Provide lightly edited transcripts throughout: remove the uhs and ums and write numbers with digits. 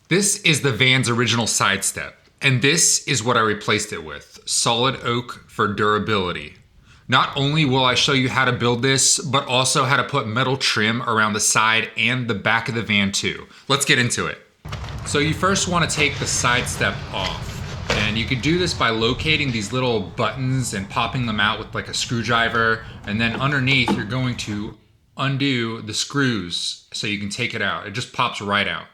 This is the van's original side step, and this is what I replaced it with, solid oak for durability. Not only will I show you how to build this, but also how to put metal trim around the side and the back of the van too. Let's get into it. So you first want to take the side step off, and you can do this by locating these little buttons and popping them out with like a screwdriver, and then underneath you're going to undo the screws so you can take it out. It just pops right out.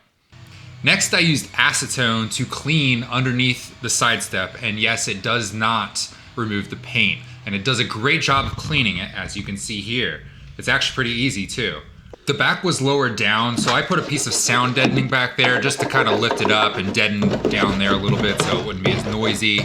Next, I used acetone to clean underneath the side step, and yes, it does not remove the paint, and it does a great job of cleaning it, as you can see here. It's actually pretty easy too. The back was lowered down, so I put a piece of sound deadening back there just to kind of lift it up and deaden down there a little bit so it wouldn't be as noisy.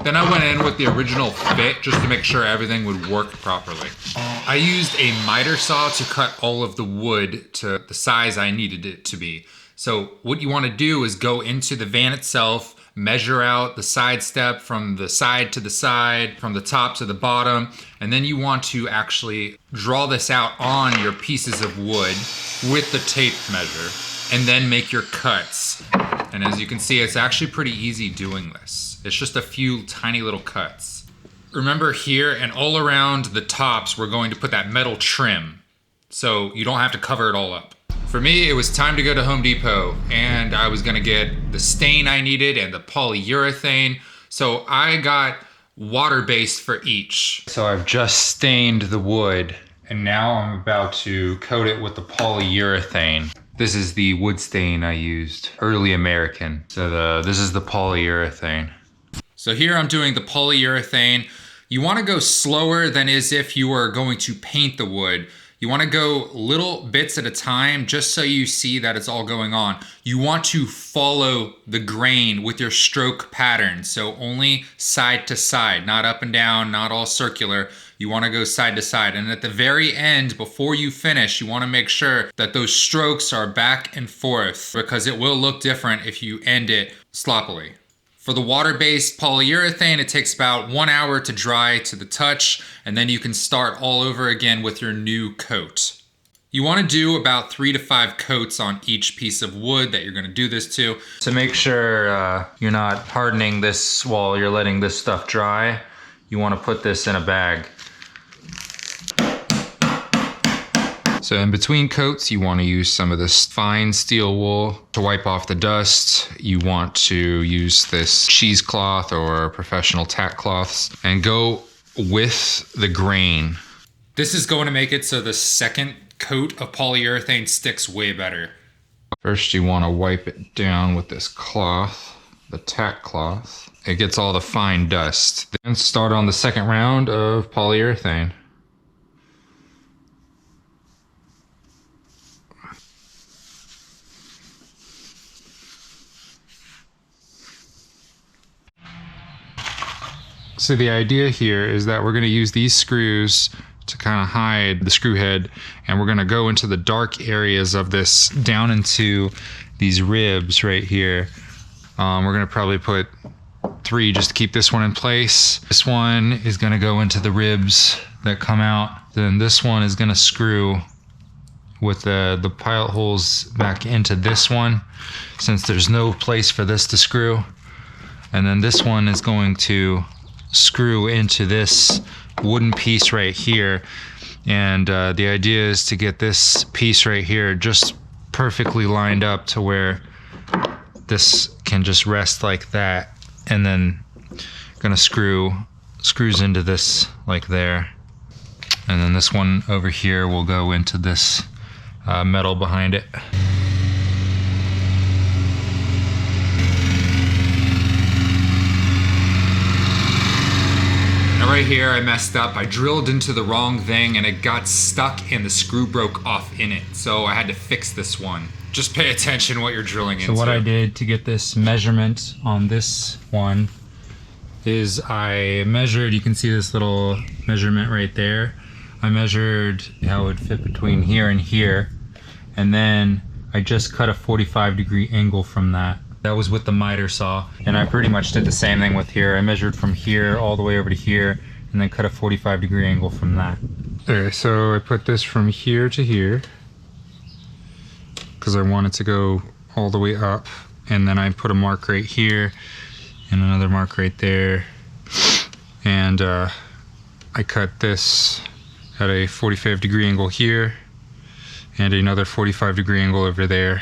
Then I went in with the original fit just to make sure everything would work properly. I used a miter saw to cut all of the wood to the size I needed it to be. So what you want to do is go into the van itself, measure out the side step from the side to the side, from the top to the bottom, and then you want to actually draw this out on your pieces of wood with the tape measure, and then make your cuts. And as you can see, it's actually pretty easy doing this. It's just a few tiny little cuts. Remember here and all around the tops, we're going to put that metal trim, so you don't have to cover it all up. For me, it was time to go to Home Depot, and I was gonna get the stain I needed and the polyurethane. So I got water-based for each. So I've just stained the wood, and now I'm about to coat it with the polyurethane. This is the wood stain I used, Early American. So this is the polyurethane. So here I'm doing the polyurethane. You wanna go slower than as if you were going to paint the wood. You want to go little bits at a time just so you see that it's all going on. You want to follow the grain with your stroke pattern. So only side to side, not up and down, not all circular. You want to go side to side. And at the very end, before you finish, you want to make sure that those strokes are back and forth, because it will look different if you end it sloppily. For the water-based polyurethane, it takes about 1 hour to dry to the touch, and then you can start all over again with your new coat. You want to do about 3 to 5 coats on each piece of wood that you're going to do this to. To make sure you're not hardening this while you're letting this stuff dry, you want to put this in a bag. So in between coats, you want to use some of this fine steel wool to wipe off the dust. You want to use this cheesecloth or professional tack cloths and go with the grain. This is going to make it so the second coat of polyurethane sticks way better. First, you want to wipe it down with this cloth, the tack cloth. It gets all the fine dust. Then start on the second round of polyurethane. So the idea here is that we're going to use these screws to kind of hide the screw head, and we're going to go into the dark areas of this, down into these ribs right here. We're going to probably put 3 just to keep this one in place. This one is going to go into the ribs that come out. Then this one is going to screw with the pilot holes back into this one, since there's no place for this to screw. And then this one is going to screw into this wooden piece right here, and the idea is to get this piece right here just perfectly lined up to where this can just rest like that, and then gonna screws into this like there, and then this one over here will go into this metal behind it. Right here I messed up. I drilled into the wrong thing and it got stuck and the screw broke off in it. So I had to fix this one. Just pay attention what you're drilling into. So what I did to get this measurement on this one is I measured, you can see this little measurement right there. I measured how it would fit between here and here. And then I just cut a 45-degree angle from that. That was with the miter saw, and I pretty much did the same thing with here. I measured from here all the way over to here, and then cut a 45-degree angle from that. Okay, so I put this from here to here, because I want it to go all the way up, and then I put a mark right here and another mark right there, and I cut this at a 45-degree angle here and another 45-degree angle over there,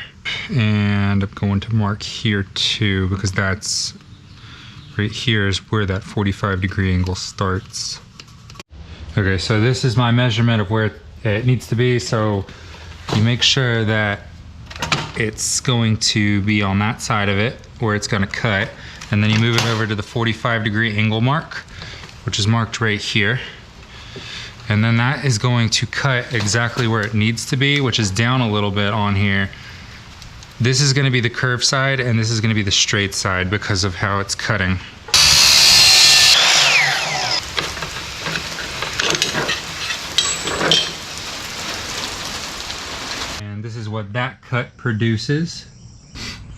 and I'm going to mark here too because that's right here is where that 45-degree angle starts. Okay, so this is my measurement of where it needs to be, so you make sure that it's going to be on that side of it where it's going to cut, and then you move it over to the 45-degree angle mark, which is marked right here, and then that is going to cut exactly where it needs to be, which is down a little bit on here. This is going to be the curved side and this is going to be the straight side because of how it's cutting. And this is what that cut produces.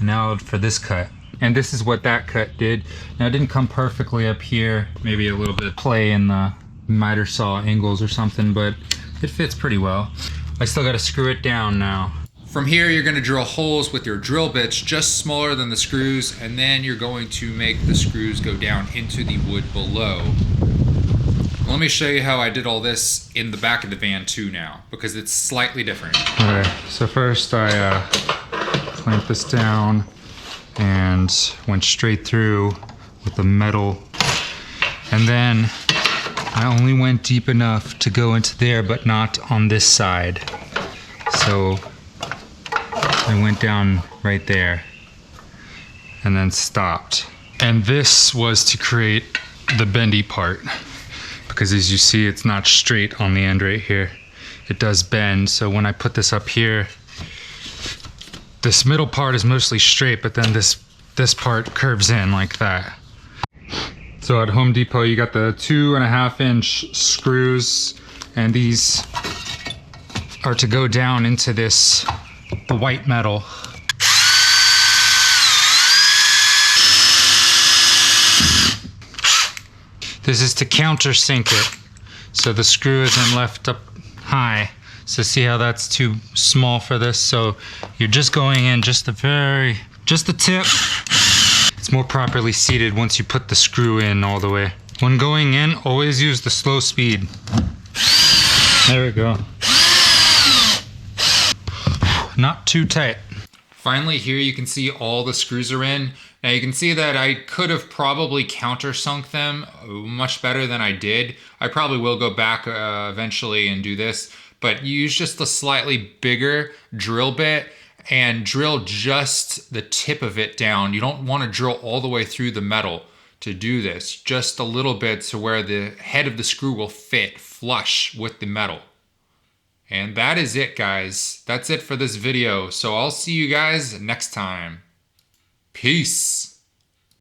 Now for this cut. And this is what that cut did. Now it didn't come perfectly up here. Maybe a little bit of play in the miter saw angles or something, but it fits pretty well. I still got to screw it down now. From here, you're going to drill holes with your drill bits just smaller than the screws, and then you're going to make the screws go down into the wood below. Let me show you how I did all this in the back of the van too now, because it's slightly different. Okay, so first I clamped this down and went straight through with the metal, and then I only went deep enough to go into there, but not on this side. So I went down right there and then stopped. And this was to create the bendy part, because as you see, it's not straight on the end right here. It does bend. So when I put this up here, this middle part is mostly straight, but then this part curves in like that. So at Home Depot, you got the 2.5-inch screws, and these are to go down into the white metal. This is to countersink it, so the screw isn't left up high. So see how that's too small for this? So you're just going in just the tip. It's more properly seated once you put the screw in all the way. When going in, always use the slow speed. There we go. Not too tight. Finally, here you can see all the screws are in. Now you can see that I could have probably countersunk them much better than I did. I probably will go back eventually and do this, but use just a slightly bigger drill bit and drill just the tip of it down. You don't want to drill all the way through the metal to do this, just a little bit to where the head of the screw will fit flush with the metal. And that is it, guys. That's it for this video. So I'll see you guys next time. Peace.